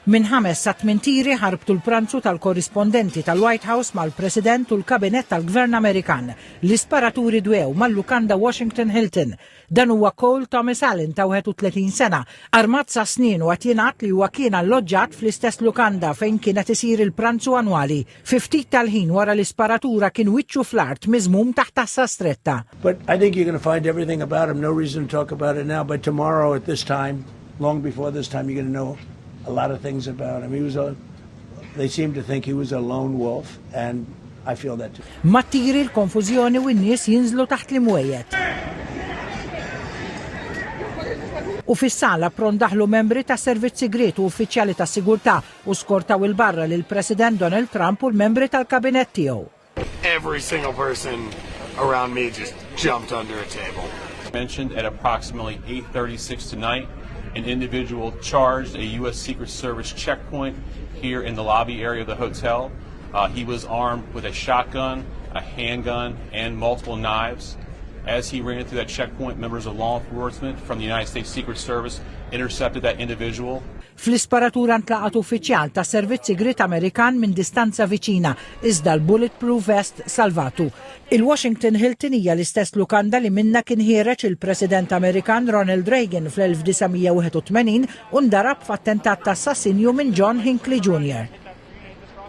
Minn 5 sa 8 tieri ħarbtu l-pranzu tal-korrispondenti tal-White House mal-President u l-Kabinet tal-Gvern Amerikan. L-isparaturi dwew mal-lukanda Washington Hilton. Dan huwa Cole Thomas Allen ta' 31 sena, armat sa snin u għatjenat li huwa kien alloġġat fl-istess lukanda fejn kienet isir il-pranzu annwali. Ftit tal-ħin wara l-isparatura kien wiċċu fl-art miżmum taħt tassa stretta. But I think you're going to find everything about him. No reason to talk about it now, but tomorrow at this time, long before this time, you're going to know a lot of things about him. They seem to think he was a lone wolf, and I feel that too. Mattiri l-konfużjoni u n-nies jinżlu taħt l-imwejjed. U fis-sala prondaħlu membri ta' servizz segret u uffiċjali ta' sigurtà u skortaw il-barra lil President Donald Trump u l-membri tal-kabinet tiegħu. Every single person around me just jumped under a table. Mentioned at approximately 8:36 tonight, an individual charged a U.S. Secret Service checkpoint here in the lobby area of the hotel. He was armed with a shotgun, a handgun, and multiple knives. As he ran through that checkpoint, members of law enforcement from the United States Secret Service intercepted that individual. Fl-isparatura ntlaqat uffiċjal ta' servizz segret Amerikan minn distanza viċina, iżda l-bulletproof vest salvatu. Il-Washington Hilton hija l-istess lukanda li minna kien ħireġ il-President Amerikan Ronald Reagan fl-1981 u ndarab f'attentat ta' assassinju minn John Hinckley Jr.